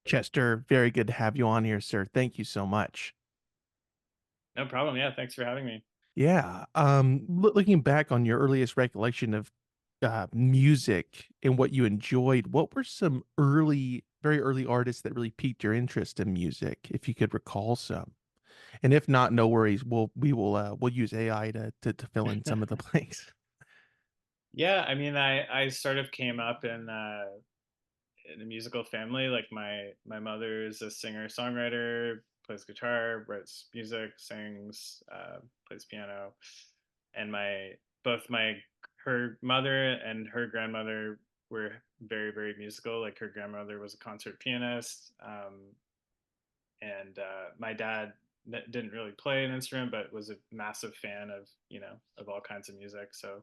Chester, very good to have you on here, sir. Thank you so much. No problem. Yeah, thanks for having me. Yeah. Looking back on your earliest recollection of music and what you enjoyed, what were some very early artists that really piqued your interest in music, if you could recall some? And if not, no worries. We'll use AI to fill in some of the blanks. Yeah, I mean, I sort of came up in a musical family. Like my mother is a singer songwriter, plays guitar, writes music, sings, plays piano, and my both my her mother and her grandmother were very musical. Like her grandmother was a concert pianist, and my dad didn't really play an instrument, but was a massive fan of of all kinds of music. So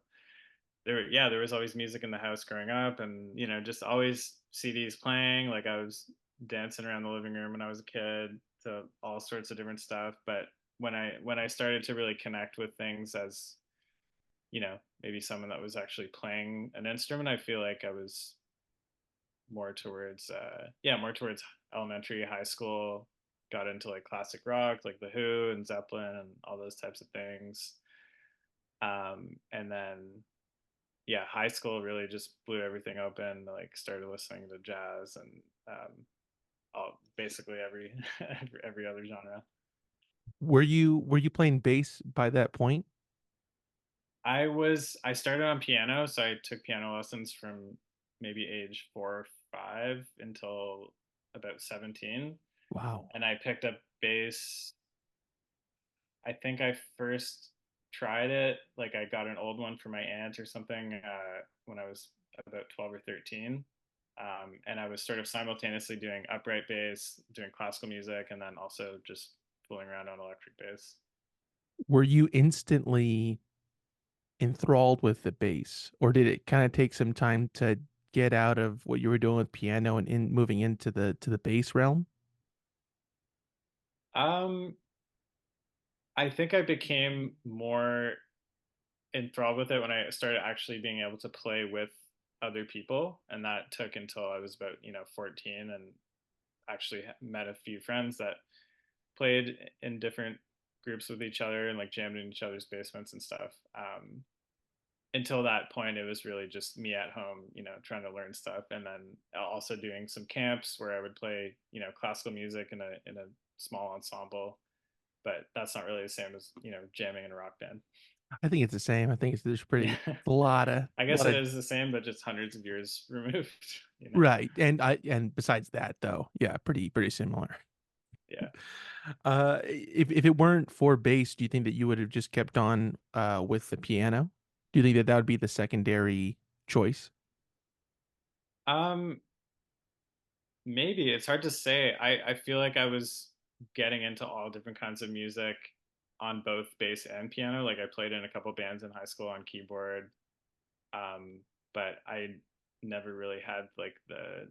there was always music in the house growing up, and just always CDs playing. Like I was dancing around the living room when I was a kid to all sorts of different stuff. But when I started to really connect with things as maybe someone that was actually playing an instrument, I feel like I was more towards elementary, high school. Got into like classic rock, like the Who and Zeppelin and all those types of things. And then high school really just blew everything open. Like started listening to jazz and basically every every other genre. Were you playing bass by that point? I started on piano, so I took piano lessons from maybe age 4 or 5 until about 17, Wow. and I picked up bass. I think I first tried it, like I got an old one for my aunt or something when I was about 12 or 13. And I was sort of simultaneously doing upright bass, doing classical music, and then also just fooling around on electric bass. Were you instantly enthralled with the bass, or did it kind of take some time to get out of what you were doing with piano and in moving into the bass realm? Um, I think I became more enthralled with it when I started actually being able to play with other people, and that took until I was about 14, and actually met a few friends that played in different groups with each other and like jammed in each other's basements and stuff. Until that point, it was really just me at home, trying to learn stuff, and then also doing some camps where I would play, classical music in a small ensemble. But that's not really the same as jamming in a rock band. I think it's the same. I think it's there's Yeah, pretty a lot of I a guess lot it of is the same, but just hundreds of years removed. right. And besides that though, yeah, pretty similar. Yeah. If it weren't for bass, do you think that you would have just kept on with the piano? Do you think that that would be the secondary choice? Um, Maybe it's hard to say. I feel like I was getting into all different kinds of music on both bass and piano. Like I played in a couple bands in high school on keyboard, but I never really had like the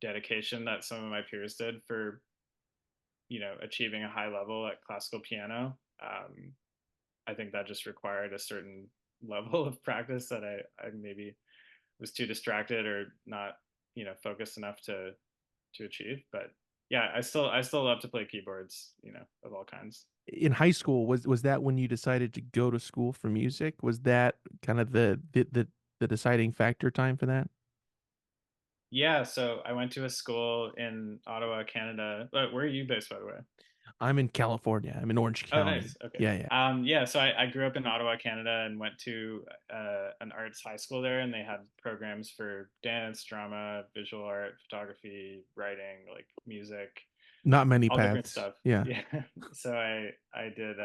dedication that some of my peers did for achieving a high level at classical piano. I think that just required a certain level of practice that I maybe was too distracted or not focused enough to achieve. But yeah, I still love to play keyboards, of all kinds. In high school, was that when you decided to go to school for music? Was that kind of the deciding factor time for that? Yeah, so I went to a school in Ottawa, Canada. But where are you based, by the way? I'm in California. I'm in Orange Oh, County. nice. Okay. Yeah, yeah. Yeah, so I grew up in Ottawa, Canada, and went to an arts high school there, and they had programs for dance, drama, visual art, photography, writing, like music, Not many all different paths. stuff. Yeah. Yeah. So I did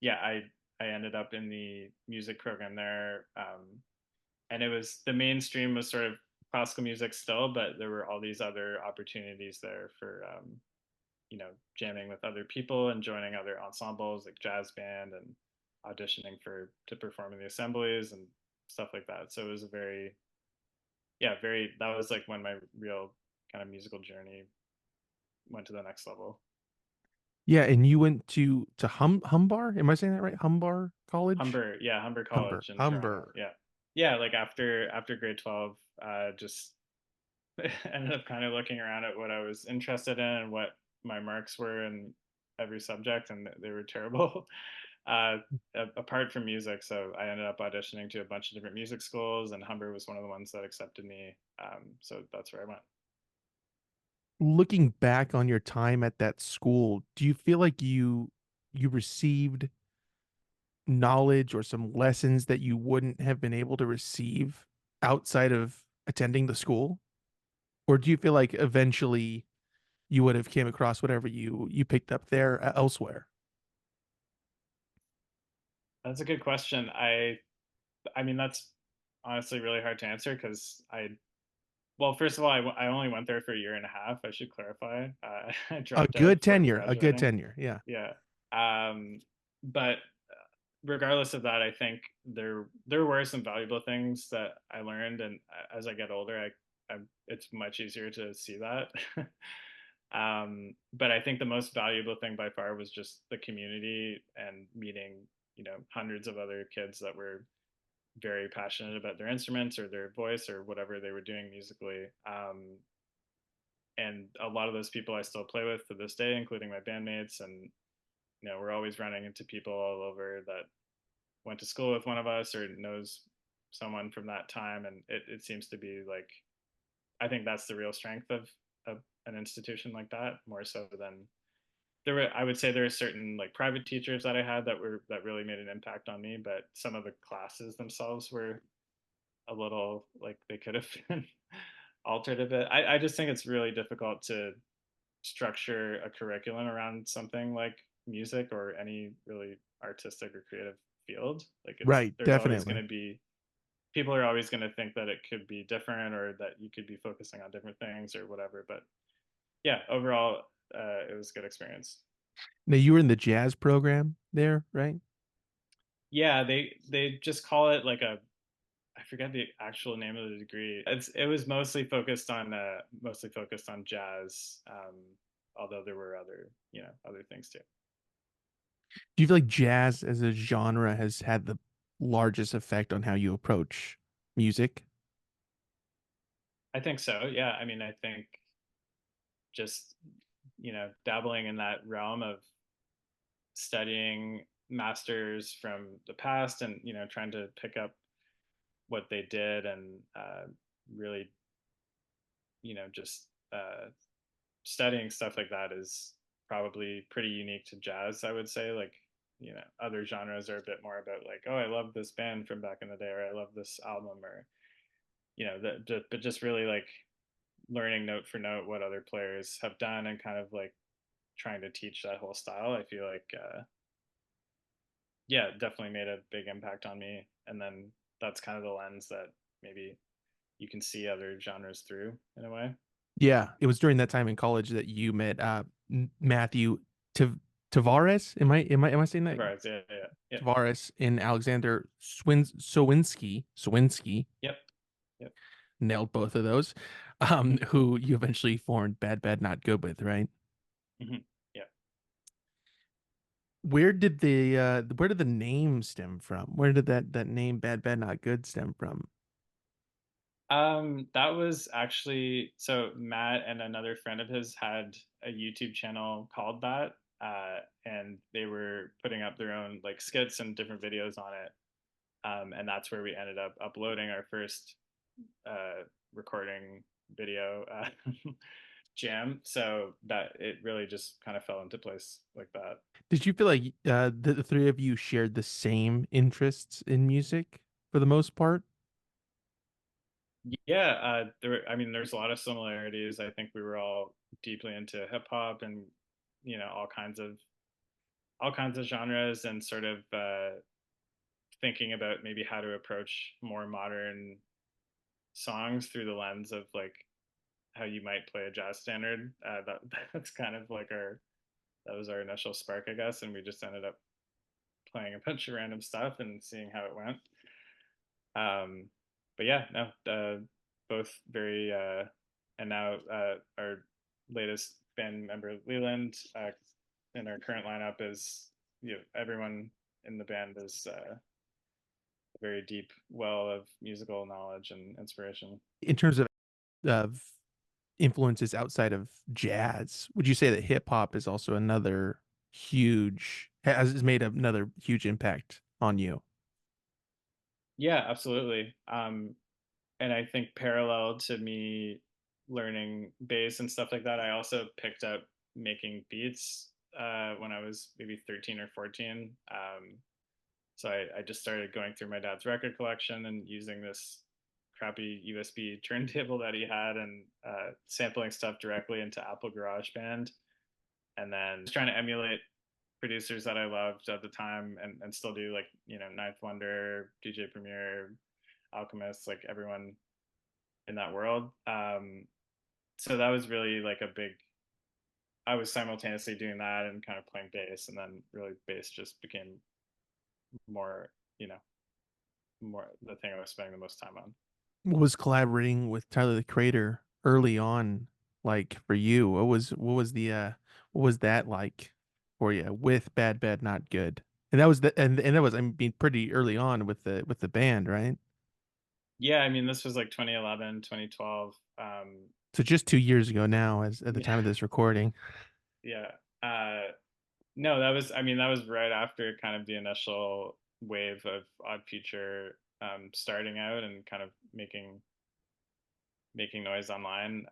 yeah, I ended up in the music program there. And it was the mainstream was sort of classical music still, but there were all these other opportunities there for jamming with other people and joining other ensembles like jazz band and auditioning for to perform in the assemblies and stuff like that. So it was a very very that was like when my real kind of musical journey went to the next level. Yeah, and you went to Humbar? Am I saying that right? Humbar College? Humber Humber. College in Toronto. Humber. Yeah. Yeah, like after grade 12, just ended up kind of looking around at what I was interested in and what my marks were in every subject, and they were terrible. uh, Apart from music, so I ended up auditioning to a bunch of different music schools, and Humber was one of the ones that accepted me. So that's where I went. Looking back on your time at that school, do you feel like you received knowledge or some lessons that you wouldn't have been able to receive outside of attending the school? Or do you feel like eventually you would have came across whatever you picked up there elsewhere? That's a good question. I mean, that's honestly really hard to answer because well, first of all, I only went there for a year and a half. I should clarify. I A dropped out good before tenure, a good graduating. tenure. Yeah. Yeah. But regardless of that, I think there were some valuable things that I learned, and as I get older, it's much easier to see that. But I think the most valuable thing by far was just the community and meeting, hundreds of other kids that were very passionate about their instruments or their voice or whatever they were doing musically. And a lot of those people I still play with to this day, including my bandmates. And we're always running into people all over that went to school with one of us or knows someone from that time. And it seems to be like, I think that's the real strength of an institution like that, more so than I would say there are certain like private teachers that I had that really made an impact on me, but some of the classes themselves were a little like they could have been altered a bit. I just think it's really difficult to structure a curriculum around something like music or any really artistic or creative field. Like Right, there's always going definitely. to be people are always going to think that it could be different or that you could be focusing on different things or whatever. But yeah, overall, it was a good experience. Now you were in the jazz program there, right? Yeah, they just call it like a I forget the actual name of the degree. It was mostly focused on jazz, although there were other things too. Do you feel like jazz as a genre has had the largest effect on how you approach music? I think so. Yeah, I mean, I think just dabbling in that realm of studying masters from the past and trying to pick up what they did and really just studying stuff like that is probably pretty unique to jazz, I would say. Like, other genres are a bit more about like, oh, I love this band from back in the day, or I love this album, or but just really like learning note for note what other players have done and kind of like trying to teach that whole style. I feel like, yeah, it definitely made a big impact on me. And then that's kind of the lens that maybe you can see other genres through in a way. Yeah, it was during that time in college that you met Matthew Tav Tavares. Am I saying that? Right. Yeah. Yeah. Yeah. Tavares and Alexander Sowinski Yep. Yep. nailed both of those. Who you eventually formed Bad Bad Not Good with, right? Hmm. Yeah. Where did the name stem from? Where did that name Bad Bad Not Good stem from? That was actually so Matt and another friend of his had a YouTube channel called that, and they were putting up their own like skits and different videos on it. And that's where we ended up uploading our first recording video jam. So that it really just kind of fell into place like that. Did you feel like the three of you shared the same interests in music for the most part? Yeah, I mean, there's a lot of similarities. I think we were all deeply into hip hop and all kinds of genres and sort of thinking about maybe how to approach more modern songs through the lens of like how you might play a jazz standard. That's kind of like that was our initial spark, I guess, and we just ended up playing a bunch of random stuff and seeing how it went. Um, but yeah, no, both very, and now our latest band member Leland in our current lineup is everyone in the band is a very deep well of musical knowledge and inspiration. In terms of influences outside of jazz. Would you say that hip hop is also another has made another huge impact on you? Yeah, absolutely. And I think parallel to me learning bass and stuff like that, I also picked up making beats when I was maybe 13 or 14. So I just started going through my dad's record collection and using this crappy USB turntable that he had and sampling stuff directly into Apple GarageBand. And then just trying to emulate producers that I loved at the time and still do, like, Ninth Wonder, DJ Premier, Alchemist, like everyone in that world. So that was really like a big, I was simultaneously doing that and kind of playing bass, and then really bass just became more, you know, more the thing I was spending the most time on. What was collaborating with Tyler the Creator early on like for you? What was that like for you with Bad Bad Not Good? And that was and that was, I mean, pretty early on with the band, right? Yeah, I mean, this was like 2011, 2012. So just 2 years ago now, as at the Yeah, time of this recording. yeah. No, that was, I mean, that was right after kind of the initial wave of Odd Future starting out and kind of making noise online.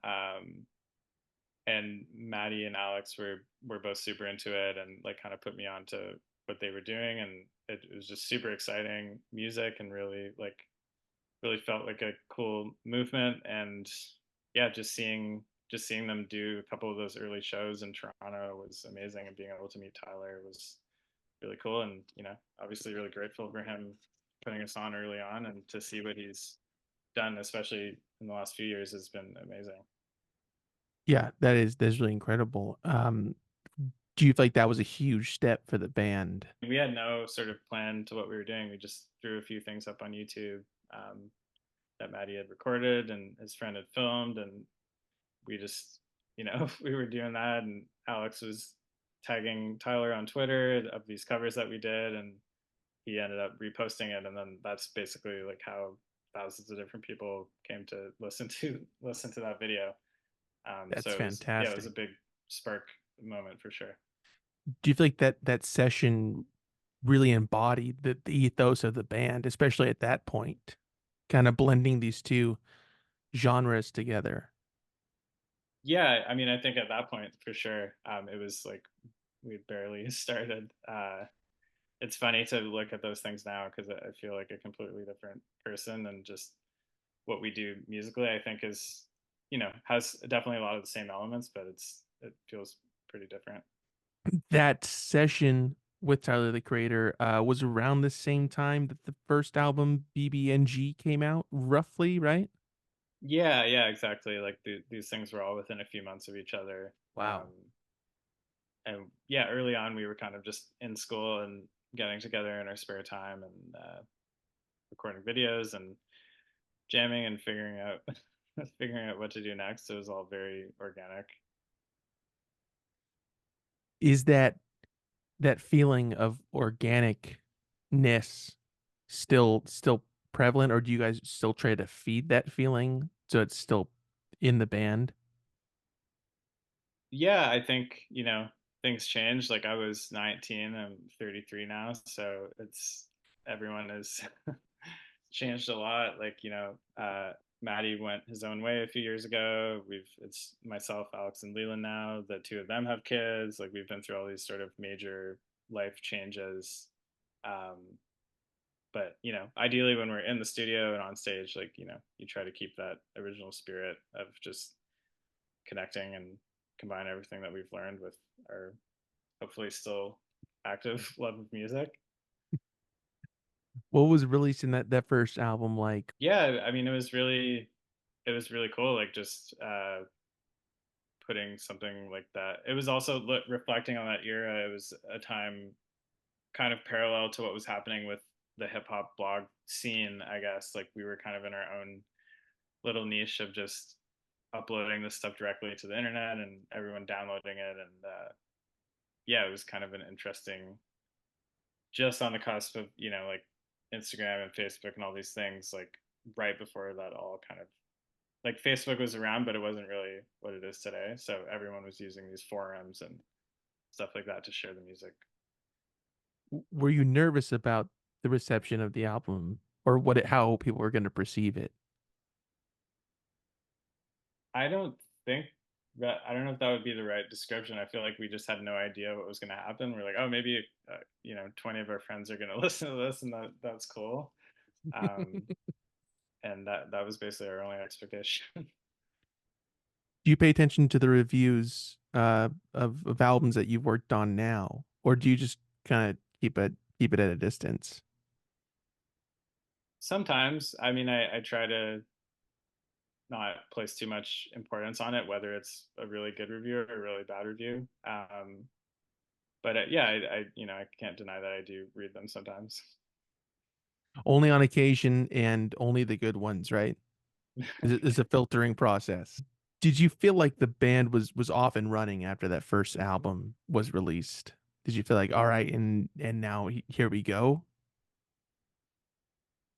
And Maddie and Alex were both super into it and like kind of put me on to what they were doing, and it was just super exciting music and really felt like a cool movement. And yeah, just seeing them do a couple of those early shows in Toronto was amazing, and being able to meet Tyler was really cool. And obviously really grateful for him putting us on early on, and to see what he's done, especially in the last few years, has been amazing. Yeah, that's really incredible. Do you feel like that was a huge step for the band? We had no sort of plan to what we were doing. We just threw a few things up on YouTube um, that Maddie had recorded and his friend had filmed, and we just, we were doing that. And Alex was tagging Tyler on Twitter of these covers that we did, and he ended up reposting it, and then that's basically like how thousands of different people came to listen to that video. That's So yeah, it was fantastic. a big spark moment for sure. Do you feel like that session really embodied the ethos of the band, especially at that point, kind of blending these two genres together? Yeah, I mean, I think at that point for sure, it was like we barely started. It's funny to look at those things now because I feel like a completely different person, and just what we do musically, I think is, has definitely a lot of the same elements, but it feels pretty different. That session with Tyler the Creator was around the same time that the first album BBNG came out, roughly, right? Yeah, yeah, exactly. Like these things were all within a few months of each other. Wow. And yeah, early on we were kind of just in school and getting together in our spare time and recording videos and jamming and figuring out figuring out what to do next. It was all very organic. Is that feeling of organicness still prevalent, or do you guys still try to feed that feeling so it's still in the band? Yeah, I think, things change. Like I was 19, I'm 33 now, so it's everyone has changed a lot. Like, Maddie went his own way a few years ago. It's myself, Alex, and Leland now. The two of them have kids. Like we've been through all these sort of major life changes. Um, but ideally when we're in the studio and on stage, like, you try to keep that original spirit of just connecting and combine everything that we've learned with our hopefully still active love of music. What was released in that first album like? Yeah, I mean, it was really cool. Like just putting something like that. It was also reflecting on that era. It was a time kind of parallel to what was happening with the hip hop blog scene, I guess. Like we were kind of in our own little niche of just uploading this stuff directly to the internet and everyone downloading it. And yeah, it was kind of an interesting, just on the cusp of, like Instagram and Facebook and all these things, like right before that all kind of like Facebook was around, but it wasn't really what it is today. So everyone was using these forums and stuff like that to share the music. Were you nervous about the reception of the album or how people were going to perceive it? I don't think I don't know if that would be the right description. I feel like we just had no idea what was going to happen. We're like, oh, maybe 20 of our friends are going to listen to this, and that's cool. Um, and that was basically our only expectation. Do you pay attention to the reviews of albums that you've worked on now, or do you just kind of keep it at a distance? Sometimes, I mean, I try to not place too much importance on it, whether it's a really good review or a really bad review. But yeah, I can't deny that I do read them sometimes. Only on occasion and only the good ones, right? Is a filtering process. Did you feel like the band was off and running after that first album was released? Did you feel like, all right, and now here we go?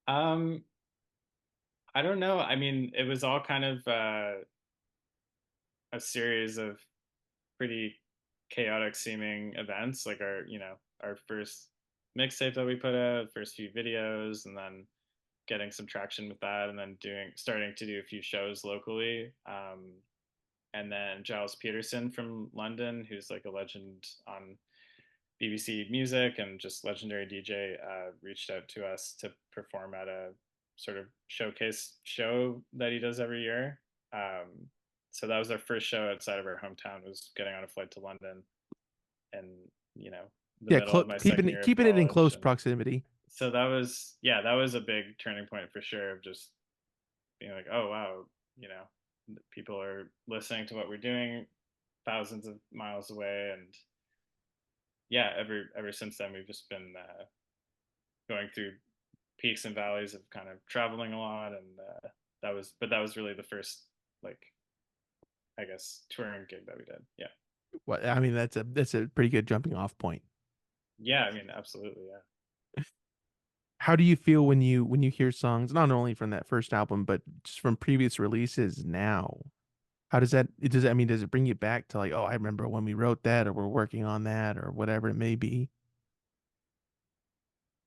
um, I don't know. I mean, it was all kind of a series of pretty chaotic seeming events, like our first mixtape that we put out, first few videos, and then getting some traction with that, and then doing starting to do a few shows locally. And then Giles Peterson from London, who's like a legend on BBC Music and just legendary DJ, reached out to us to perform at a sort of showcase show that he does every year. Um, so that was our first show outside of our hometown. Was getting on a flight to London, and you know, the Yeah, middle of my second keeping year of keeping it in college, close and proximity. so that was yeah, that was a big turning point for sure. Of just being like, oh wow, you know, people are listening to what we're doing thousands of miles away, and yeah, ever since then we've just been going through peaks and valleys of kind of traveling a lot, and that was really the first like I guess touring gig that we did. Yeah, Well, I mean, that's a pretty good jumping off point. yeah, I mean absolutely, yeah. How do you feel when you hear songs not only from that first album but just from previous releases now? How does that it does I mean, does it bring you back to like, oh, I remember when we wrote that or we're working on that or whatever it may be?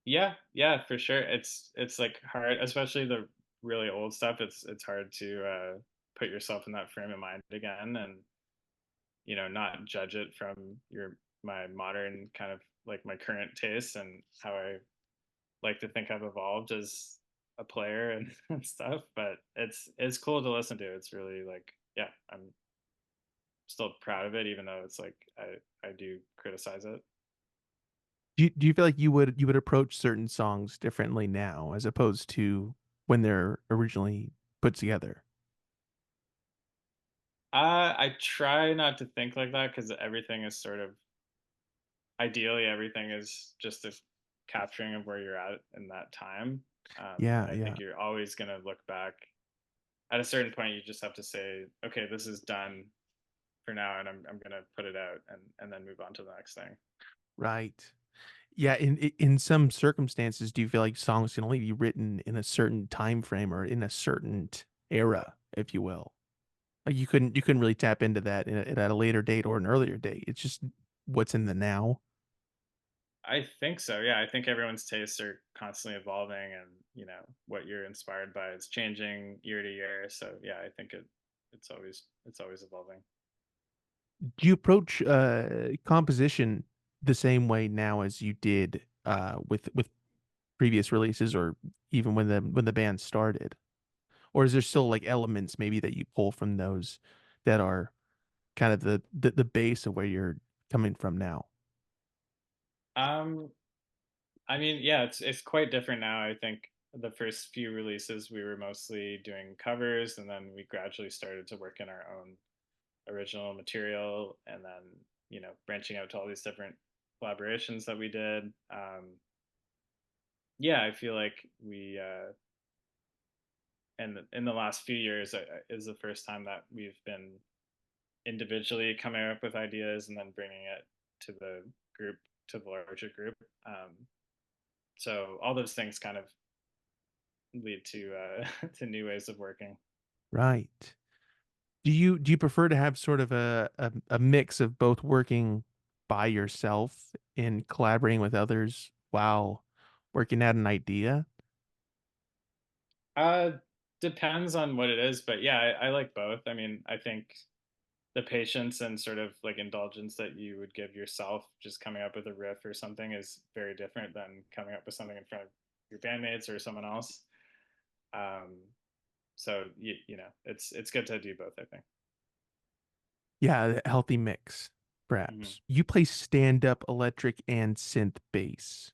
Yeah, yeah, for sure. It's like hard, especially the really old stuff. It's hard to put yourself in that frame of mind again, and not judge it from your my modern kind of like my current tastes and how I like to think I've evolved as a player and, and stuff. But it's cool to listen to. It's really like yeah, I'm still proud of it, even though it's like I do criticize it. Do you feel like you would approach certain songs differently now as opposed to when they're originally put together? I try not to think like that because everything is sort of ideally everything is just a capturing of where you're at in that time. And Yeah, I yeah. think you're always going to look back at a certain point. You just have to say, okay, this is done for now, and I'm going to put it out and then move on to the next thing. Right. Yeah, in some circumstances, do you feel like songs can only be written in a certain time frame or in a certain era, if you will? Like you couldn't really tap into that at a later date or an earlier date. It's just what's in the now. I think so. Yeah, I think everyone's tastes are constantly evolving, and what you're inspired by is changing year to year. So yeah, I think it's always evolving. Do you approach composition the same way now as you did with previous releases or even when the band started? Or is there still like elements maybe that you pull from those that are kind of the base of where you're coming from now? Um, I mean, yeah, it's quite different now. I think the first few releases we were mostly doing covers, and then we gradually started to work in our own original material, and then branching out to all these different collaborations that we did. Yeah, I feel like we and in the last few years is the first time that we've been individually coming up with ideas and then bringing it to the group, to the larger group. Um, so all those things kind of lead to to new ways of working. Right. Do you prefer to have sort of a mix of both working by yourself and collaborating with others while working at an idea? Uh, Depends on what it is, but yeah, I like both. I mean, I think the patience and sort of like indulgence that you would give yourself just coming up with a riff or something is very different than coming up with something in front of your bandmates or someone else. Um, so you know, it's good to do both, I think. Yeah, a healthy mix, Hmm. perhaps. You play stand-up electric and synth bass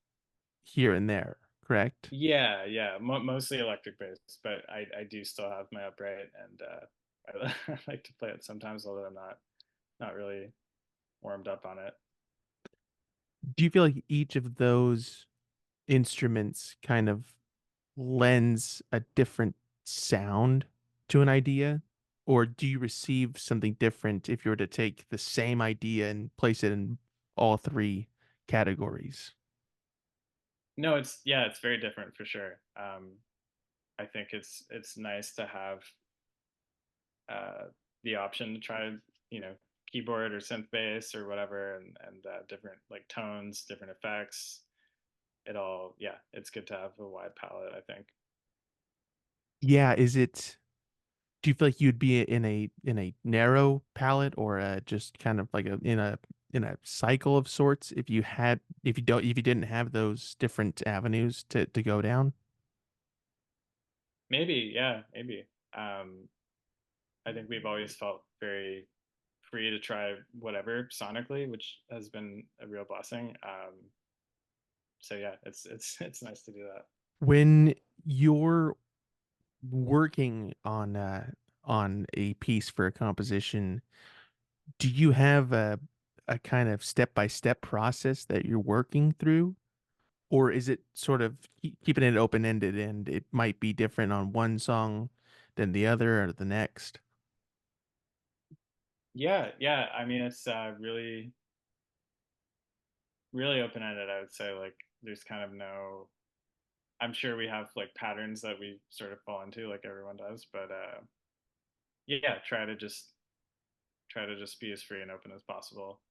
here and there, correct? Yeah, yeah, mostly electric bass, but I do still have my upright, and I like to play it sometimes, although I'm not really warmed up on it. Do you feel like each of those instruments kind of lends a different sound to an idea? Or do you receive something different if you were to take the same idea and place it in all three categories? No, it's yeah, it's very different for sure. I think it's nice to have uh, the option to try, you know, keyboard or synth bass or whatever, and different like tones, different effects. It all, yeah, it's good to have a wide palette, I think. Yeah, do you feel like you'd be in a narrow palette or just kind of like in a cycle of sorts if you had if you didn't have those different avenues to go down? Maybe, yeah, maybe. I think we've always felt very free to try whatever sonically, which has been a real blessing. So yeah, it's nice to do that. When you're working on a piece for a composition, do you have a kind of step-by-step process that you're working through? Or is it sort of keeping it open-ended and it might be different on one song than the other or the next? Yeah, yeah. I mean, it's really open-ended, I would say. Like, there's kind of no. I'm sure we have like patterns that we sort of fall into, like everyone does, but yeah, try to just be as free and open as possible.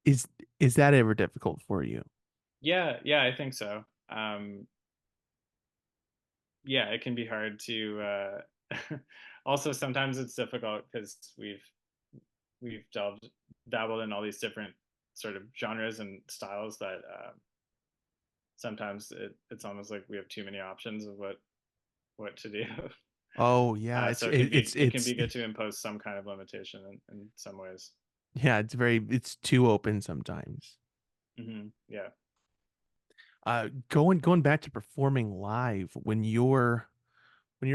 Is is that ever difficult for you? Yeah, yeah, I think so. Yeah, it can be hard to. Also, sometimes it's difficult because we've dabbled in all these different sort of genres and styles that sometimes it's almost like we have too many options of what to do. Oh yeah, So it can it's be good to impose some kind of limitation in some ways. yeah, it's too open sometimes. Yeah. Going back to performing live when you're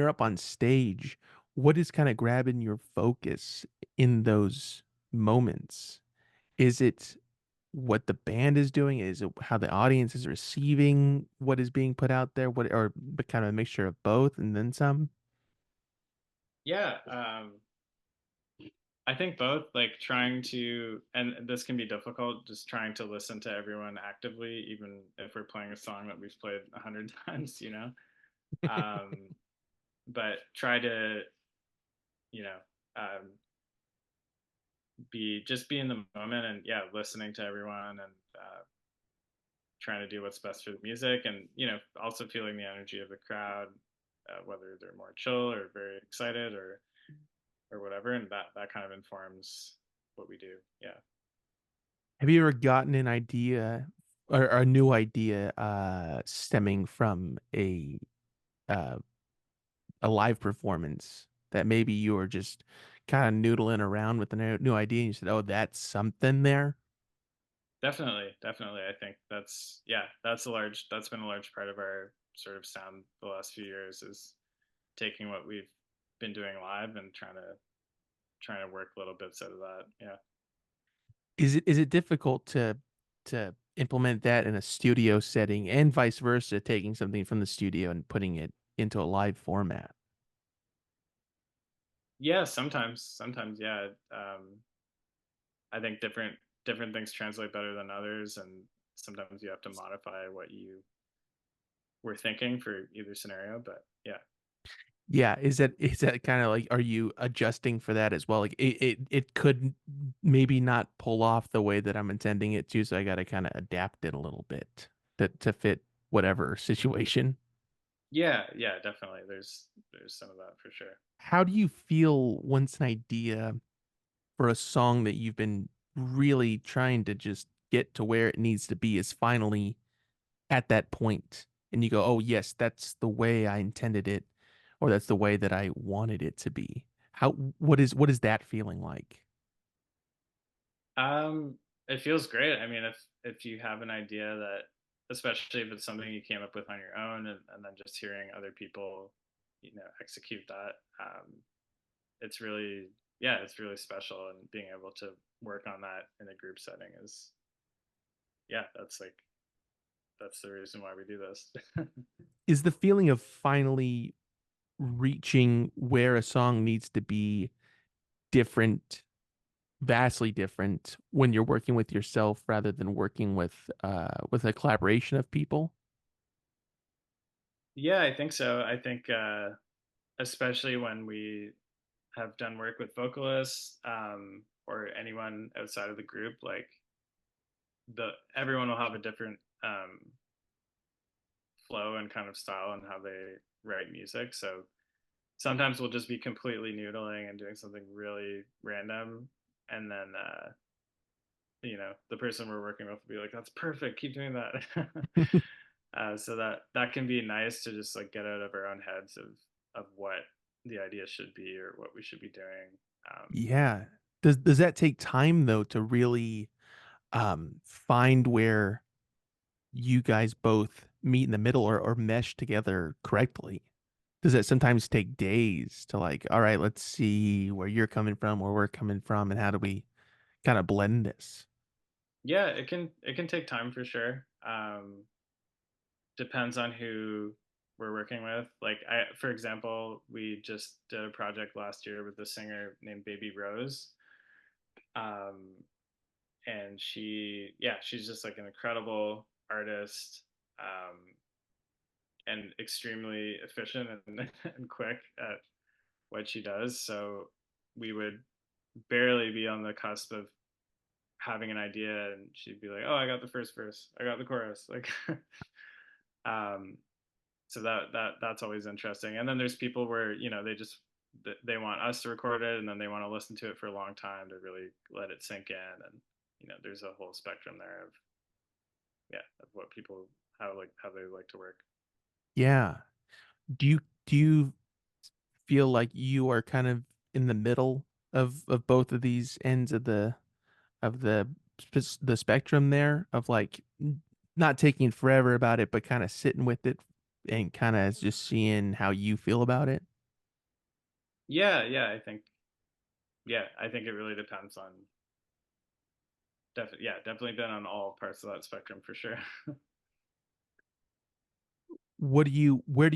up on stage, what is kind of grabbing your focus in those moments? Is it what the band is doing? Is it how the audience is receiving what is being put out there? What or but kind of a mixture of both and then some? Yeah. I think both, like trying to, and this can be difficult, just trying to listen to everyone actively, even if we're playing a song that we've played 100 times, you know. Um, but try to, you know, um, be in the moment and yeah, listening to everyone and trying to do what's best for the music, and you know, also feeling the energy of the crowd, whether they're more chill or very excited or whatever, and that kind of informs what we do. Yeah. Have you ever gotten an idea or a new idea stemming from uh a live performance that maybe you were just kind of noodling around with a new idea and you said, "Oh, that's something there." Definitely, definitely. I think that's yeah, that's been a large part of our sort of sound the last few years is taking what we've been doing live and trying to work little bits out of that. Yeah. Is it difficult to implement that in a studio setting and vice versa, taking something from the studio and putting it into a live format? Yeah, sometimes yeah. I think different things translate better than others, and sometimes you have to modify what you were thinking for either scenario, but yeah. Yeah, is that kind of like, are you adjusting for that as well? Like it could maybe not pull off the way that I'm intending it to, so I got to kind of adapt it a little bit to fit whatever situation. Yeah, yeah, definitely. There's some of that for sure. How do you feel once an idea for a song that you've been really trying to just get to where it needs to be is finally at that point and you go, "Oh, yes, that's the way I intended it," or that's the way that I wanted it to be. How what is that feeling like? Um, it feels great. I mean, if you have an idea that, especially if it's something you came up with on your own, and then just hearing other people, execute that, it's really, yeah, it's really special. And being able to work on that in a group setting is, yeah, that's the reason why we do this. Is the feeling of finally reaching where a song needs to be different, vastly different when you're working with yourself rather than working with a collaboration of people? Yeah, I think so. I think especially when we have done work with vocalists, or anyone outside of the group, like the everyone will have a different flow and kind of style and how they write music. So sometimes we'll just be completely noodling and doing something really random, and then the person we're working with will be like, "That's perfect, keep doing that." So that can be nice to just like get out of our own heads of what the idea should be or what we should be doing. Yeah. Does that take time though to really find where you guys both meet in the middle or mesh together correctly? Does it sometimes take days to like, all right, let's see where you're coming from, where we're coming from, and how do we kind of blend this? Yeah, it can take time for sure. Depends on who we're working with. Like for example, we just did a project last year with a singer named Baby Rose. Um, and she's just like an incredible artist, and extremely efficient and, and quick at what she does. So we would barely be on the cusp of having an idea, and she'd be like, "Oh, I got the first verse, I got the chorus," like. um, so that's always interesting. And then there's people where they want us to record it, and then they want to listen to it for a long time to really let it sink in. And there's a whole spectrum there of, yeah, of what people, how they like to work. Yeah. Do you feel like you are kind of in the middle of both of these ends of the spectrum there of like not taking forever about it, but kind of sitting with it and kind of just seeing how you feel about it? Yeah, I think it really depends on, definitely been on all parts of that spectrum for sure. Where do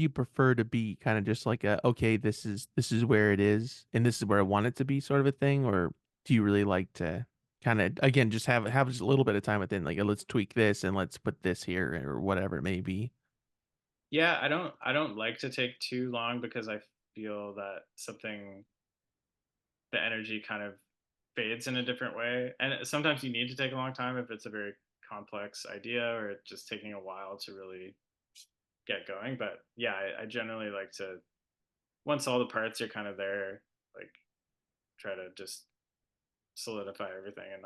you prefer to be? Kind of just like a, okay, this is where it is and this is where I want it to be sort of a thing, or do you really like to kind of again just have just a little bit of time within like let's tweak this and let's put this here or whatever it may be? Yeah, I don't like to take too long because I feel that the energy kind of fades in a different way. And sometimes you need to take a long time if it's a very complex idea or it's just taking a while to really get going. But yeah, I generally like to, once all the parts are kind of there, like try to just solidify everything and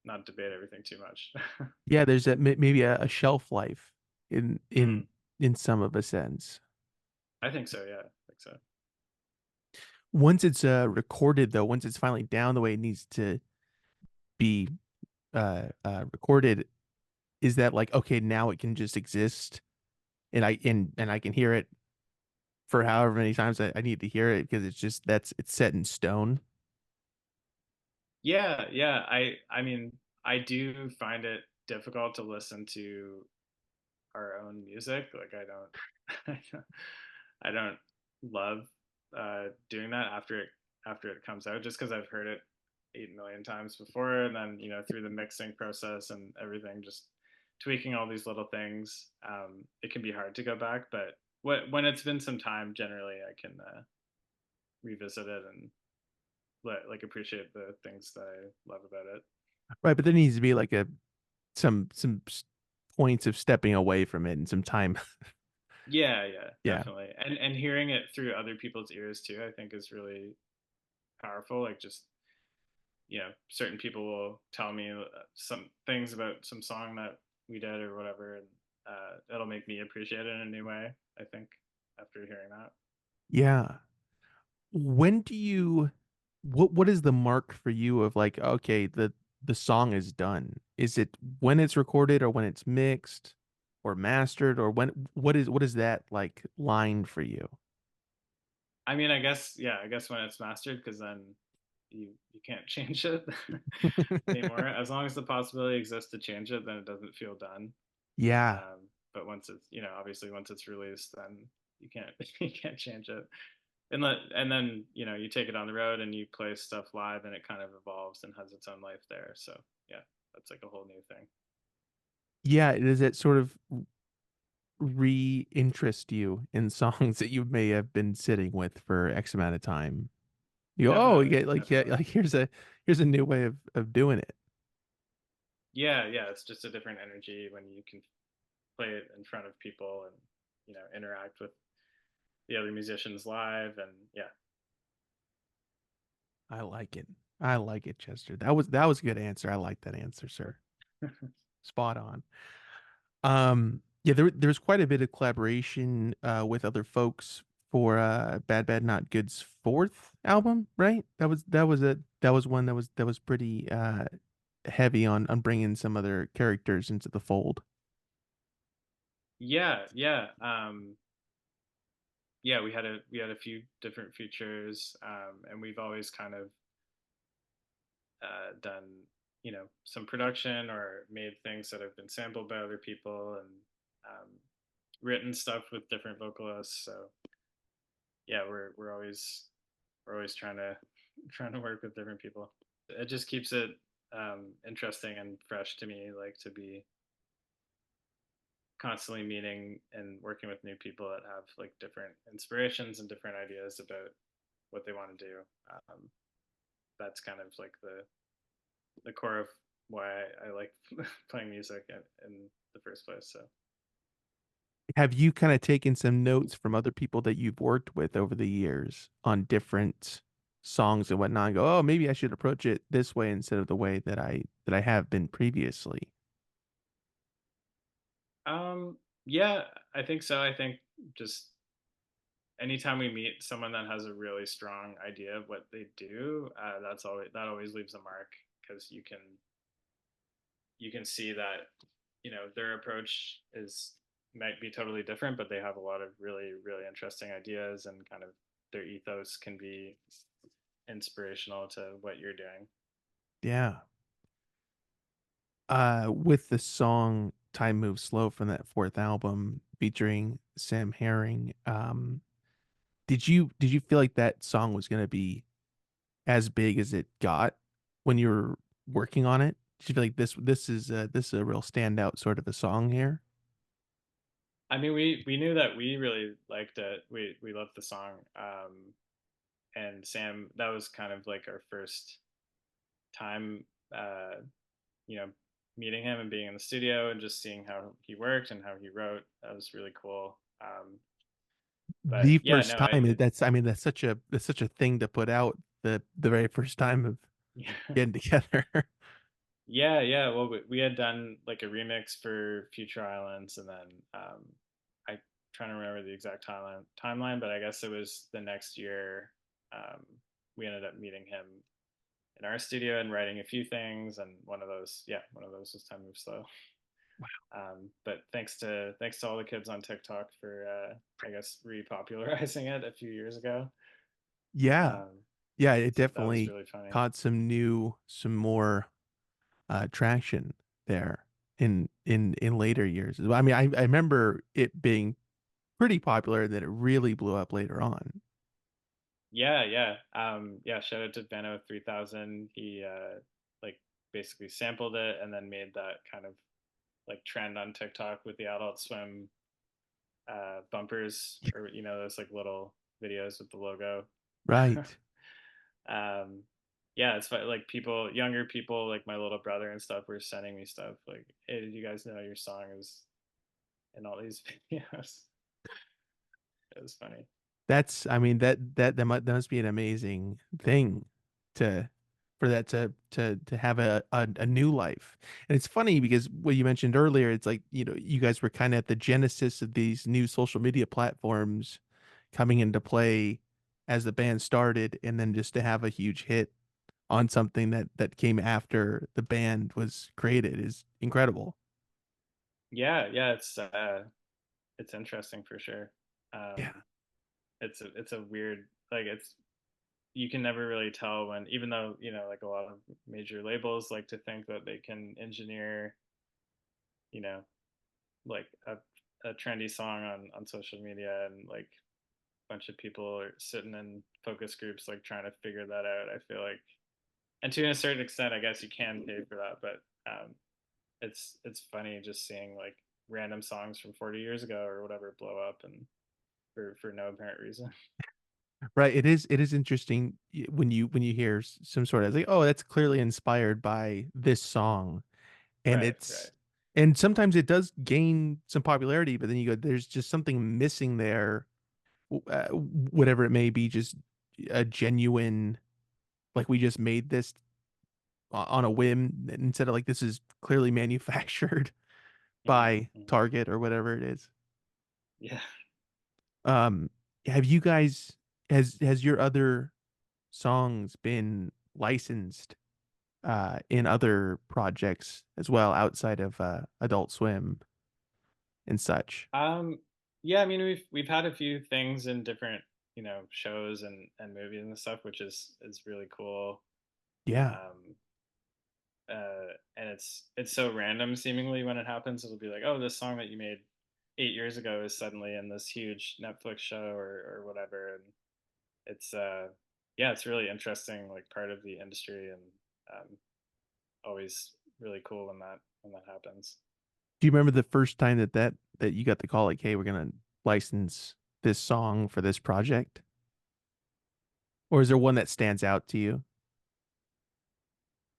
not debate everything too much. Yeah, there's maybe a shelf life in Mm, in some of a sense. I think so. Yeah, I think so. Once it's recorded though, once it's finally down the way it needs to be recorded, is that like okay, now it can just exist and I can hear it for however many times I need to hear it because it's just that's it's set in stone. Yeah, yeah. I mean, I do find it difficult to listen to our own music. Like I don't love doing that after it comes out, just because I've heard it 8 million times before, and then through the mixing process and everything, just tweaking all these little things. It can be hard to go back, but when it's been some time, generally I can revisit it and like appreciate the things that I love about it. Right, but there needs to be like a points of stepping away from it and some time. Yeah, yeah, Yeah. definitely. And hearing it through other people's ears too, I think is really powerful. Like just certain people will tell me some things about some song that we did or whatever, and it'll make me appreciate it in a new way. I think after hearing that. Yeah. When do you what is the mark for you of like, okay, the song is done? Is it when it's recorded or when it's mixed or mastered or what is that like line for you? I mean, I guess yeah, I guess when it's mastered, because then you can't change it anymore. As long as the possibility exists to change it, then it doesn't feel done. Yeah. But once it's obviously once it's released, then you can't you can't change it. And then you take it on the road and you play stuff live, and it kind of evolves and has its own life there. So yeah, that's like a whole new thing. Yeah, does it sort of re-interest you in songs that you may have been sitting with for X amount of time? You go, oh, you Definitely, get like yeah, definitely. like here's a new way of doing it. Yeah, yeah. It's just a different energy when you can play it in front of people and interact with the other musicians live, and yeah. I like it. I like it, Chester. That was a good answer. I like that answer, sir. Spot on. Yeah, there's quite a bit of collaboration with other folks for Bad Bad Not Good's fourth album, right? That was one that was pretty heavy on bringing some other characters into the fold. Yeah, yeah. Yeah, we had a few different features, and we've always kind of done some production or made things that have been sampled by other people, and um, written stuff with different vocalists. So yeah, we're always trying to work with different people. It just keeps it interesting and fresh to me, like to be constantly meeting and working with new people that have like different inspirations and different ideas about what they want to do. Um, that's kind of like the core of why I like playing music in the first place. So Have you kind of taken some notes from other people that you've worked with over the years on different songs and whatnot and go, oh, maybe I should approach it this way instead of the way that I have been previously? yeah, I think so. I think just anytime we meet someone that has a really strong idea of what they do, that always leaves a mark, because you can see that their approach is might be totally different, but they have a lot of really really interesting ideas, and kind of their ethos can be inspirational to what you're doing. Yeah. With the song Time Moves Slow from that fourth album featuring Sam Herring, did you feel like that song was gonna be as big as it got when you were working on it? Did you feel like this is a real standout sort of a song here? I mean, we knew that we really liked it. We loved the song. And Sam, that was kind of like our first time, uh, you know, meeting him and being in the studio and just seeing how he worked and how he wrote. That was really cool. But The yeah, first no, time that's I mean that's such a thing to put out the very first time of yeah, getting together. yeah, yeah. Well, we had done like a remix for Future Islands, and then I trying to remember the exact timeline, but I guess it was the next year. Um, we ended up meeting him in our studio and writing a few things, and one of those was Time Move Slow. But thanks to all the kids on TikTok for I guess repopularizing it a few years ago. Yeah. Um, Yeah, it so that was definitely really funny. caught some more traction there in later years. I mean, I remember it being pretty popular and then it really blew up later on. Yeah, yeah, yeah. Shout out to Beno 3000. He like basically sampled it and then made that kind of like trend on TikTok with the Adult Swim bumpers, or those like little videos with the logo. Right. um, yeah, it's like younger people, like my little brother and stuff, were sending me stuff like, "Hey, did you guys know your song is in all these videos?" It was funny. That's, I mean, that must be an amazing thing to for that to have a new life. And it's funny because what you mentioned earlier, it's like, you guys were kind of at the genesis of these new social media platforms coming into play as the band started, and then just to have a huge hit on something that came after the band was created is incredible. Yeah, yeah, it's interesting for sure. Yeah. Um, it's a weird, like, it's you can never really tell when, even though like a lot of major labels like to think that they can engineer you know like a trendy song on social media, and like a bunch of people are sitting in focus groups like trying to figure that out. I feel like, and to a certain extent, I guess you can pay for that, but it's funny just seeing like random songs from 40 years ago or whatever blow up, and for no apparent reason. Right. It is interesting when you hear some sort of like, oh, that's clearly inspired by this song. And Right, right. it's and sometimes it does gain some popularity, but then you go, there's just something missing there, whatever it may be, just a genuine, like we just made this on a whim instead of like this is clearly manufactured Hmm, by hmm. Target or whatever it is. Yeah. Um, have you guys has your other songs been licensed in other projects as well outside of Adult Swim and such? Yeah, I mean, we've had a few things in different, shows and movies and stuff, which is really cool. Yeah, Um, and it's so random seemingly when it happens. It'll be like, oh, this song that you made 8 years ago is suddenly in this huge Netflix show or whatever, and it's yeah, it's really interesting, like part of the industry, and um, always really cool when that happens. do you remember the first time that you got the call like, hey, we're gonna license this song for this project? Or is there one that stands out to you?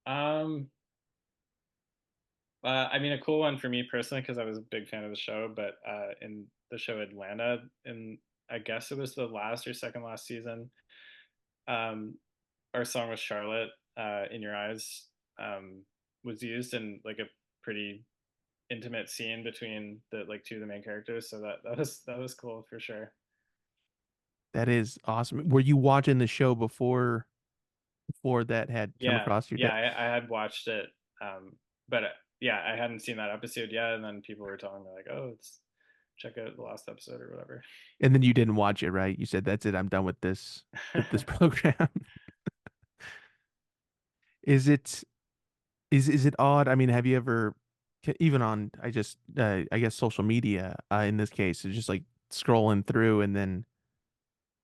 Um, I mean, a cool one for me personally, because I was a big fan of the show, but in the show Atlanta, in I guess it was the last or second last season, um, our song was Charlotte, "In Your Eyes," was used in like a pretty intimate scene between the like two of the main characters. So that was cool for sure. That is awesome. Were you watching the show before that had come Yeah, across your yeah, desk? I had watched it, but yeah, I hadn't seen that episode yet, and then people were telling me like, "Oh, it's check out the last episode or whatever." And then you didn't watch it, right? You said, "That's it. I'm done with this program." Is it is it odd? I mean, have you ever even on I guess social media in this case, it's just like scrolling through and then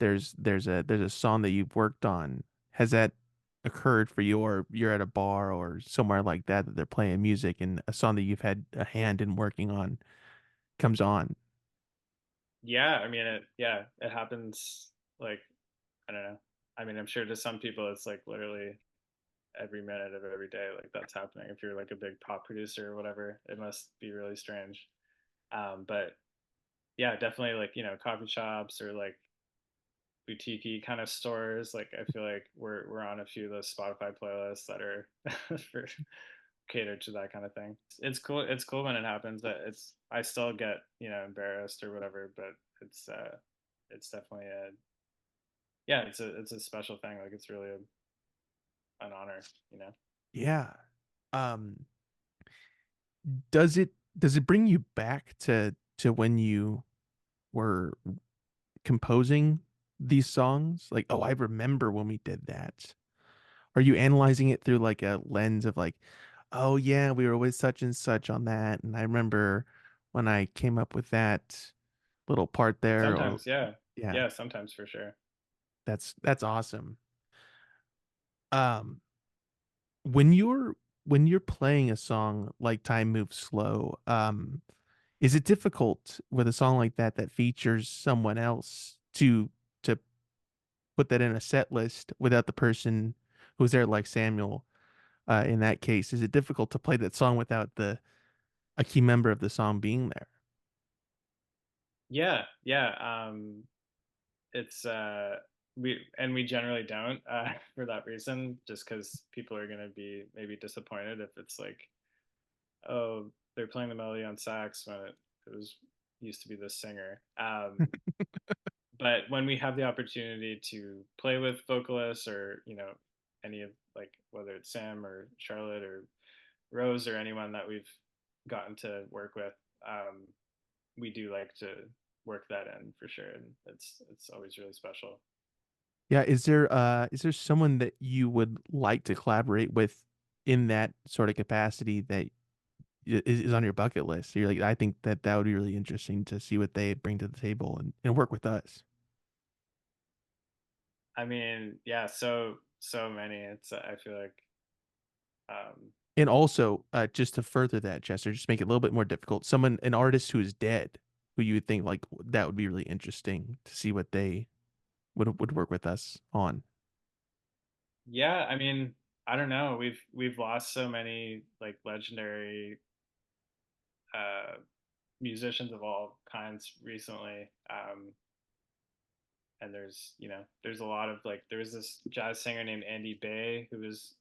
there's a song that you've worked on. Has that occurred for you, or you're at a bar or somewhere like that that they're playing music and a song that you've had a hand in working on comes on? Yeah, I mean it happens like, I don't know. I mean, I'm sure to some people it's like literally every minute of every day like that's happening. If you're like a big pop producer or whatever, it must be really strange. But yeah, definitely like, coffee shops or like boutique kind of stores. Like I feel like we're on a few of those Spotify playlists that are for catered to that kind of thing. It's cool. It's cool when it happens. That it's I still get embarrassed or whatever, but it's definitely a yeah. It's a special thing. Like it's really an honor. You know. Yeah. Um, does it bring you back to when you were composing these songs? Like, oh, I remember when we did that. Are you analyzing it through like a lens of like, oh yeah, we were with such and such on that, and I remember when I came up with that little part there, or Sometimes, yeah, yeah, yeah. Sometimes for sure. that's awesome. Um, when you're when you're playing a song like Time Moves Slow, Is it difficult with a song like that that features someone else to put that in a set list without the person who's there, like Samuel, in that case? Is it difficult to play that song without the a key member of the song being there? Yeah, yeah. It's we generally don't for that reason, just because people are gonna be maybe disappointed if it's like, oh, they're playing the melody on sax when it was used to be this singer. But when we have the opportunity to play with vocalists, or any of, like, whether it's Sam or Charlotte or Rose or anyone that we've gotten to work with, um, we do like to work that in for sure, and it's always really special. Yeah, is there someone that you would like to collaborate with in that sort of capacity that is on your bucket list? You're like, I think that that would be really interesting to see what they bring to the table and work with us. I mean, yeah, so many. It's I feel like, um, And also, just to further that, Chester, just make it a little bit more difficult. Someone, an artist who is dead, who you would think like that would be really interesting to see what they would work with us on. yeah. I mean, I don't know. We've lost so many like legendary uh, musicians of all kinds recently. And there's a lot of, like, there was this jazz singer named Andy Bay who was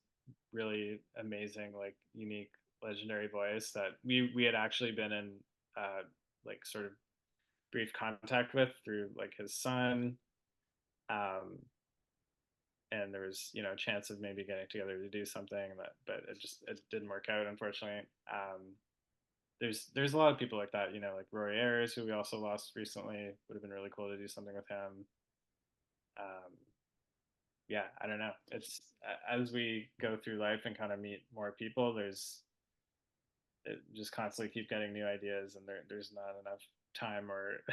really amazing, like unique, legendary voice that we had actually been in like sort of brief contact with through like his son. Um, and there was a chance of maybe getting together to do something, but it didn't work out, unfortunately. There's a lot of people like that, like Roy Ayers, who we also lost recently. Would have been really cool to do something with him. um, yeah, I don't know. It's as we go through life and kind of meet more people, just constantly keep getting new ideas, and there's not enough time or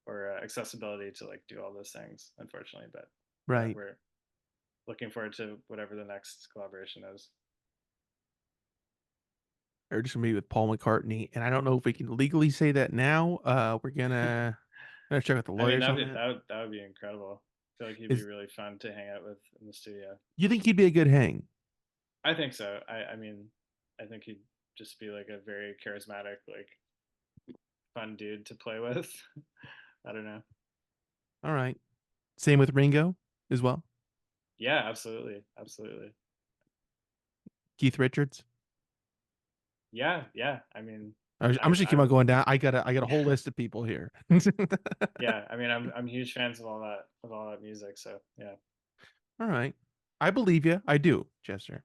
or accessibility to like do all those things, unfortunately. But yeah, Right. we're looking forward to whatever the next collaboration is. Or just me with Paul McCartney. And I don't know if we can legally say that now. We're gonna check with the I mean, lawyers on that. that would be incredible. I feel like he'd be Is really fun to hang out with in the studio. you think he'd be a good hang? I think so. I mean, I think he'd just be like a very charismatic, like fun dude to play with. I don't know. All right. Same with Ringo as well. Yeah, absolutely, absolutely. Keith Richards. Yeah, yeah. I mean, I'm just keep on I'm going down. I got a whole list of people here. yeah. I mean, I'm huge fans of all that music. So yeah. All right. I believe you. I do, Chester.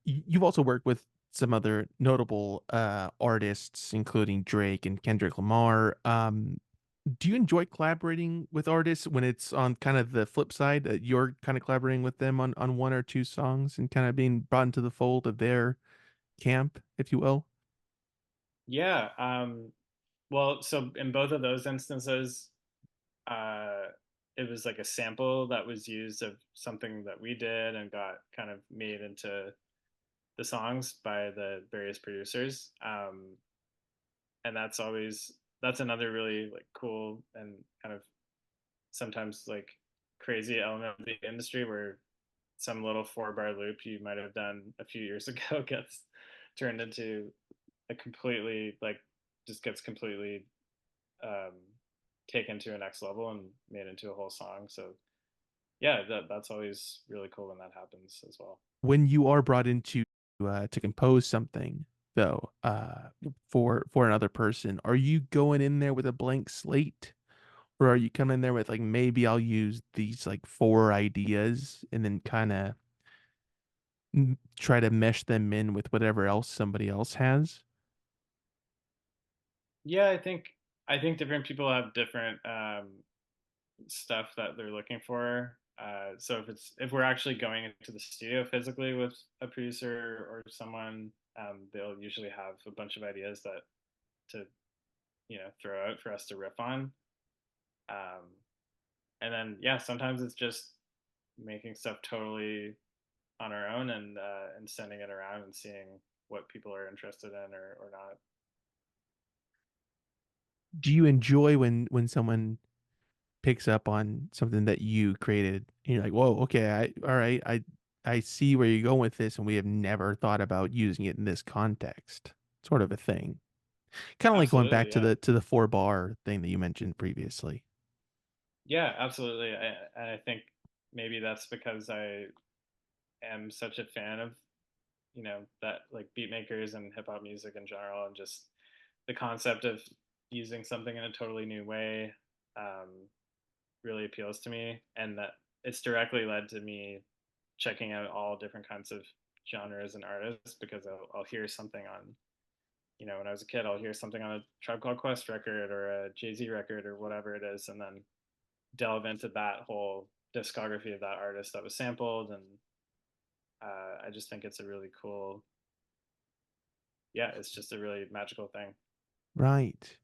You've also worked with some other notable artists, including Drake and Kendrick Lamar. Do you enjoy collaborating with artists when it's on kind of the flip side that you're kind of collaborating with them on one or two songs and kind of being brought into the fold of their camp, if you will? Yeah. Well, so in both of those instances, uh, it was like a sample that was used of something that we did and got kind of made into the songs by the various producers. And that's another really like cool and kind of sometimes like crazy element of the industry, where some little 4 bar loop you might have done a few years ago gets turned into a completely like just gets completely um, taken to a next level and made into a whole song. So yeah, that's always really cool when that happens as well. When you are brought into to compose something, though, for another person, are you going in there with a blank slate? Or are you coming in there with like maybe I'll use these like four ideas and then kind of try to mesh them in with whatever else somebody else has? Yeah, I think different people have different stuff that they're looking for. So if we're actually going into the studio physically with a producer or someone, they'll usually have a bunch of ideas that to throw out for us to riff on. Um, and then yeah, sometimes it's just making stuff totally on our own and sending it around and seeing what people are interested in or not. Do you enjoy when someone picks up on something that you created and you're like, whoa, okay, all right, I see where you're going with this, and we have never thought about using it in this context, sort of a thing. Kind of like going back Absolutely, yeah. to the 4 bar thing that you mentioned previously. Yeah, absolutely. I think maybe that's because I am such a fan of, that like beat makers and hip hop music in general, and just the concept of using something in a totally new way um, really appeals to me, and that it's directly led to me checking out all different kinds of genres and artists, because I'll hear something on, when I was a kid, I'll hear something on a Tribe Called Quest record or a Jay-Z record or whatever it is, and then delve into that whole discography of that artist that was sampled. And I just think it's a really cool, yeah, it's just a really magical thing. Right.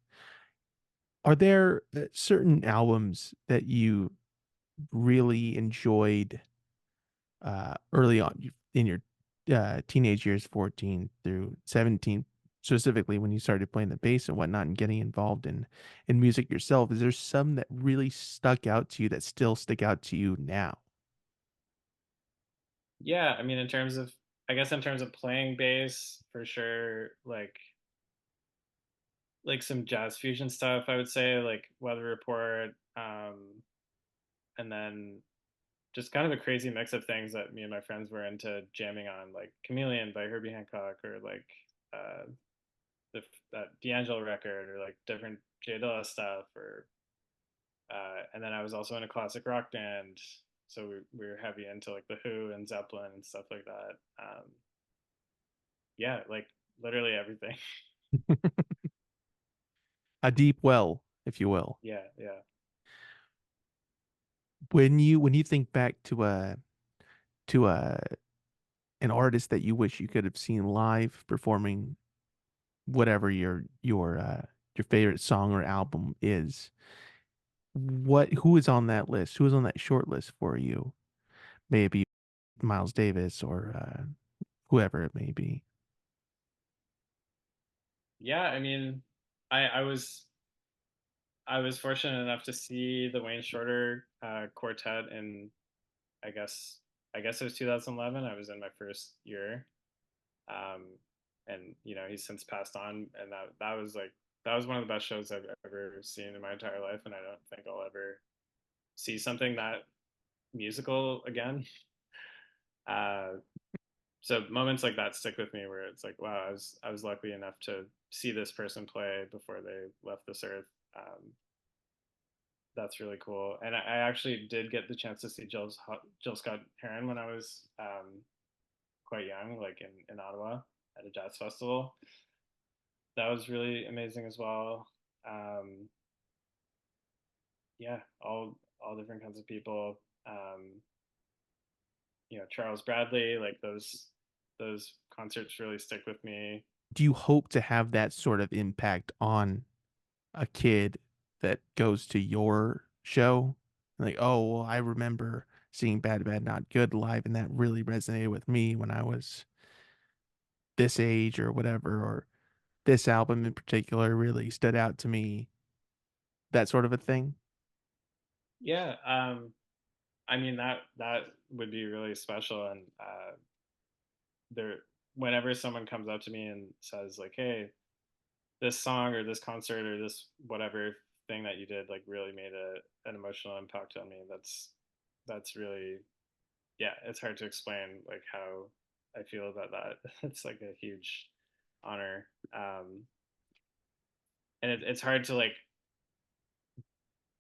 Are there certain albums that you really enjoyed early on in your teenage years, 14 through 17, specifically when you started playing the bass and whatnot and getting involved in music yourself? Is there some that really stuck out to you that still stick out to you now? Yeah, I mean, I guess in terms of playing bass, for sure, like some jazz fusion stuff, I would say, like Weather Report, and then just kind of a crazy mix of things that me and my friends were into jamming on, like Chameleon by Herbie Hancock, or like uh, that D'Angelo record, or like different Jay Dilla stuff, or and then I was also in a classic rock band, so we were heavy into like the Who and Zeppelin and stuff like that. Yeah, like literally everything. A deep well, if you will. Yeah, yeah. When you think back to an artist that you wish you could have seen live performing whatever your favorite song or album is, who is on that list? Who is on that short list for you? Maybe Miles Davis or whoever it may be. Yeah, I mean, I I was I was fortunate enough to see the Wayne Shorter quartet in, I guess I guess it was 2011. I was in my first year, um, and he's since passed on, and that was one of the best shows I've ever seen in my entire life, and I don't think I'll ever see something that musical again. Uh, so moments like that stick with me, where it's like, wow, I was lucky enough to see this person play before they left this earth. That's really cool. And I actually did get the chance to see Jill Scott Heron when I was quite young, like in Ottawa at a jazz festival. That was really amazing as well. Um, yeah, all different kinds of people. Charles Bradley, like those concerts really stick with me. Do you hope to have that sort of impact on a kid that goes to your show? Like, oh, well, I remember seeing Bad Bad Not Good live, and that really resonated with me when I was this age or whatever, or this album in particular really stood out to me. That sort of a thing. Yeah, I mean that would be really special. And there, whenever someone comes up to me and says like, "Hey, this song or this concert or this whatever thing that you did like really made an emotional impact on me," that's really, yeah, it's hard to explain like how I feel about that. It's like a huge honor. And it's hard to like,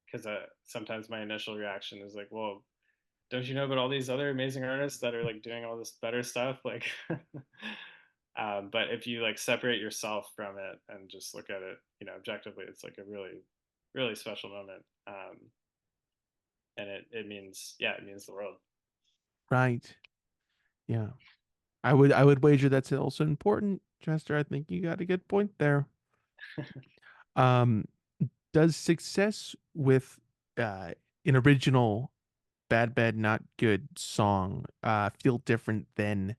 because sometimes my initial reaction is like, well, don't you know about all these other amazing artists that are like doing all this better stuff, like but if you like separate yourself from it and just look at it, objectively, it's like a really really special moment. And it means, yeah, it means the world. Right. Yeah. I would wager that's also important, Chester. I think you got a good point there. Um, does success with an original Bad Bad Not Good song feel different than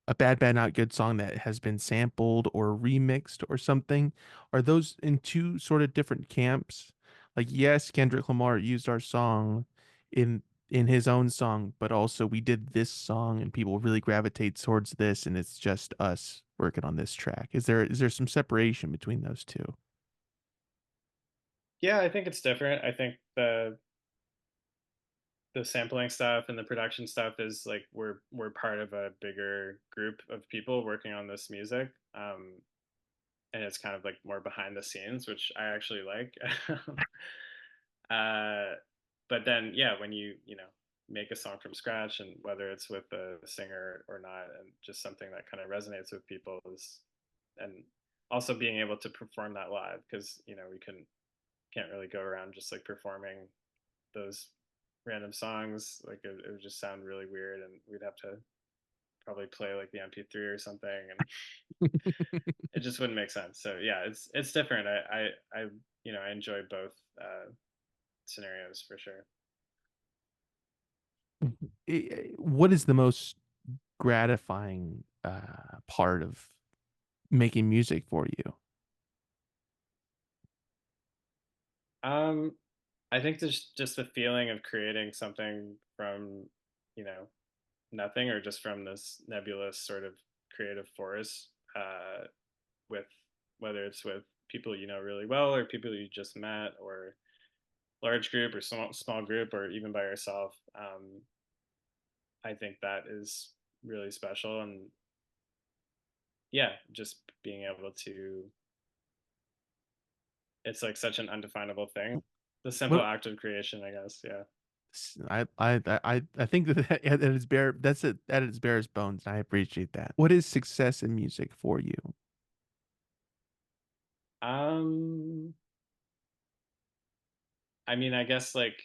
a Bad Bad Not Good song that has been sampled or remixed or something? Are those in two sort of different camps? Like, yes, Kendrick Lamar used our song in his own song, but also we did this song and people really gravitate towards this, and it's just us working on this track. Is there some separation between those two? Yeah, I think it's different. I think the sampling stuff and the production stuff is like we're part of a bigger group of people working on this music. And it's kind of like more behind the scenes, which I actually like. uh, but then, yeah, when you know make a song from scratch, and whether it's with a singer or not, and just something that kind of resonates with people is, and also being able to perform that live because we can't really go around just like performing those random songs. Like it would just sound really weird, and we'd have to probably play like the MP3 or something, and it just wouldn't make sense. So yeah, it's different. I enjoy both scenarios for sure. What is the most gratifying part of making music for you? Um, I think there's just the feeling of creating something from you know nothing, or just from this nebulous sort of creative force, with whether it's with people you know really well, or people you just met, or large group, or small group, or even by yourself. I think that is really special, and yeah, just being able to, it's like such an undefinable thing. The simple What act of creation, I guess. Yeah. I think that at its bare that's it at its barest bones. And I appreciate that. What is success in music for you? Um, I mean, I guess like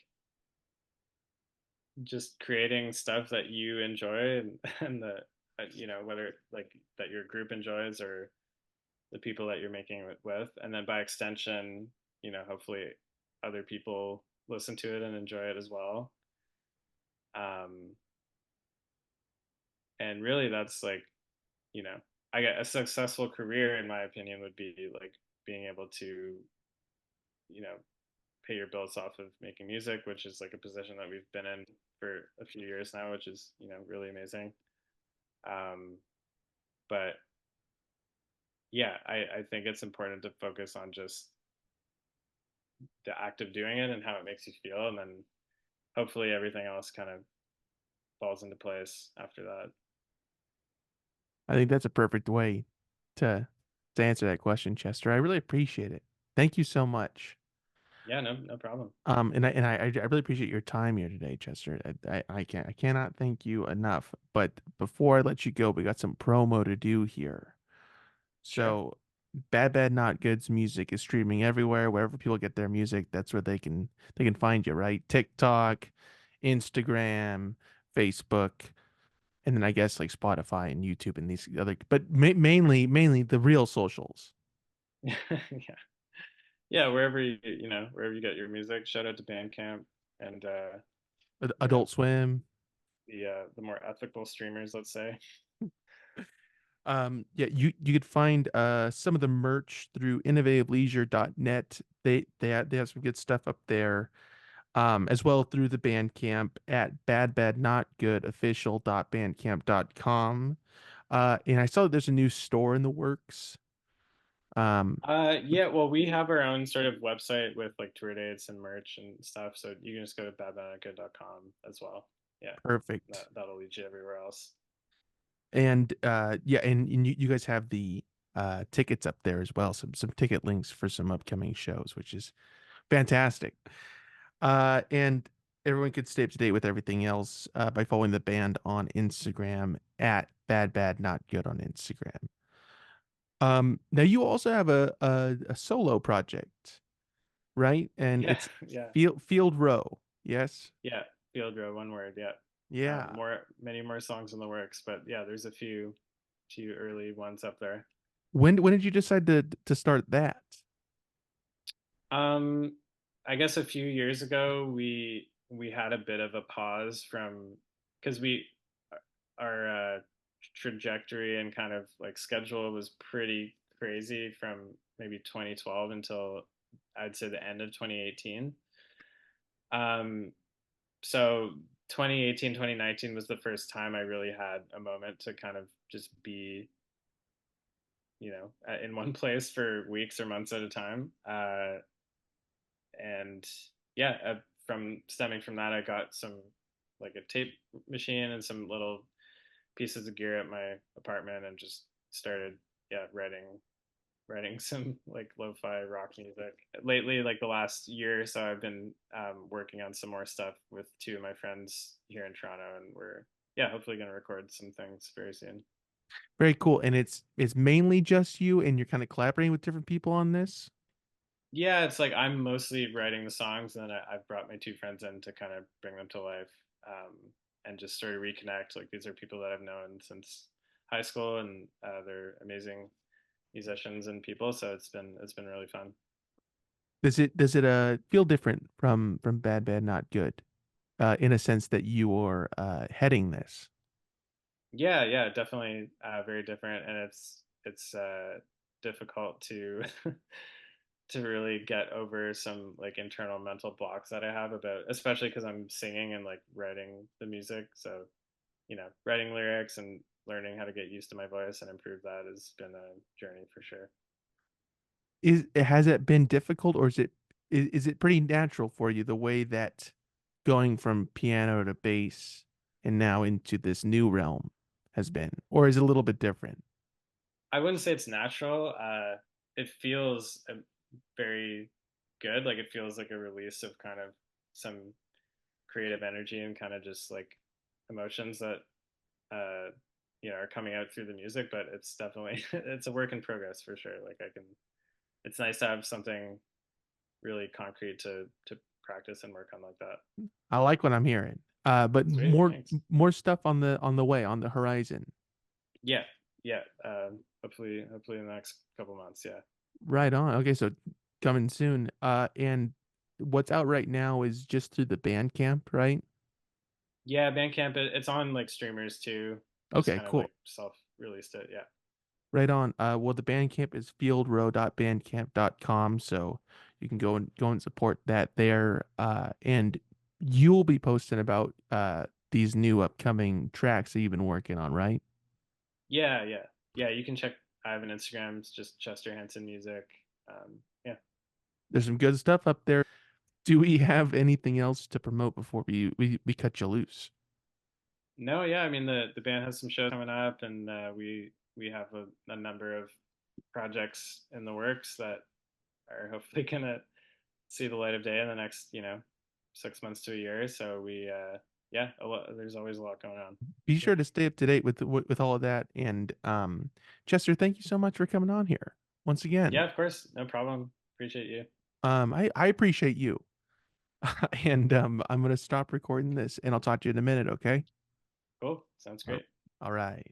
just creating stuff that you enjoy, and the whether like that your group enjoys, or the people that you're making it with, and then by extension, hopefully other people listen to it and enjoy it as well. Um, and really, that's like you know, I get a successful career, in my opinion, would be like being able to, you know, pay your bills off of making music, which is like a position that we've been in for a few years now, which is, really amazing. Um, but yeah, I think it's important to focus on just the act of doing it and how it makes you feel. And then hopefully everything else kind of falls into place after that. I think that's a perfect way to answer that question, Chester. I really appreciate it. Thank you so much. Yeah, no problem. And I really appreciate your time here today, Chester. I cannot thank you enough. But before I let you go, we got some promo to do here. Sure. So, Bad Bad Not Good's music is streaming everywhere. Wherever people get their music, that's where they can find you, right? TikTok, Instagram, Facebook, and then I guess like Spotify and YouTube and these other, but mainly the real socials. Yeah. Yeah, wherever you get your music. Shout out to Bandcamp, and Adult Swim. the more ethical streamers, let's say. Yeah, you could find some of the merch through innovativeleisure.net. They have some good stuff up there. As well through the Bandcamp at badbadnotgoodofficial.bandcamp.com. And I saw that there's a new store in the works. Um, Yeah, well, we have our own sort of website with like tour dates and merch and stuff, so you can just go to badbananagood.com as well. Yeah, Perfect. that'll lead you everywhere else. And yeah, and you guys have the tickets up there as well. Some ticket links for some upcoming shows, which is fantastic. And everyone could stay up to date with everything else by following the band on Instagram at Bad Bad Not Good on Instagram. Now you also have a solo project, right? And Yeah, it's yeah, Fieldrow. Yes. yeah. Fieldrow, one word. Yeah. Yeah. Many more songs in the works, but yeah, there's a few early ones up there. When did you decide to start that? Um, I guess a few years ago we had a bit of a pause from, because we our trajectory and kind of like schedule was pretty crazy from maybe 2012 until I'd say the end of 2018. Um, so 2018, 2019 was the first time I really had a moment to kind of just be, in one place for weeks or months at a time. And yeah, from stemming from that, I got some like a tape machine and some little pieces of gear at my apartment and just started, yeah, writing some like lo-fi rock music. Lately, like the last year or so, I've been working on some more stuff with two of my friends here in Toronto, and we're, yeah, hopefully going to record some things very soon. Very cool. And it's mainly just you, and you're kind of collaborating with different people on this. Yeah, it's like I'm mostly writing the songs, and then I've brought my two friends in to kind of bring them to life, um, and just sort of reconnect. Like these are people that I've known since high school, and they're amazing musicians and people. So it's been really fun. Does it feel different from Bad Bad Not Good, in a sense that you are heading this? Yeah, yeah, definitely very different, and it's difficult to to really get over some like internal mental blocks that I have about, especially because I'm singing and like writing the music. So writing lyrics and learning how to get used to my voice and improve that has been a journey for sure. Is has it been difficult, or is it pretty natural for you the way that going from piano to bass and now into this new realm has been, or is it a little bit different? I wouldn't say it's natural. It feels very good. Like it feels like a release of kind of some creative energy and kind of just like emotions that uh, are coming out through the music. But it's definitely it's a work in progress for sure. Like I can. It's nice to have something really concrete to practice and work on like that. I like what I'm hearing. But Sweet, more thanks. more stuff on the way, on the horizon. Yeah, yeah. Hopefully in the next couple months. Yeah. Right on. Okay, so coming soon. And what's out right now is just through the Bandcamp, right? Yeah, Bandcamp. It's on like streamers too. Just Okay, kind of cool. like self-released it. Yeah. Right on. Well, the Bandcamp is fieldrow.bandcamp.com, so you can go and support that there. And you'll be posting about these new upcoming tracks that you've been working on, right? Yeah, yeah, yeah. You can check. I have an Instagram. It's just Chester Hansen Music. Yeah. There's some good stuff up there. Do we have anything else to promote before we cut you loose? No, yeah. I mean, the band has some shows coming up, and we have a number of projects in the works that are hopefully gonna see the light of day in the next 6 months to a year. So yeah, there's always a lot going on. Be Yeah. sure to stay up to date with all of that. And Chester, thank you so much for coming on here once again. Yeah, of course, no problem. Appreciate you. I appreciate you. And I'm gonna stop recording this, and I'll talk to you in a minute, okay? Cool. Sounds All great. all right.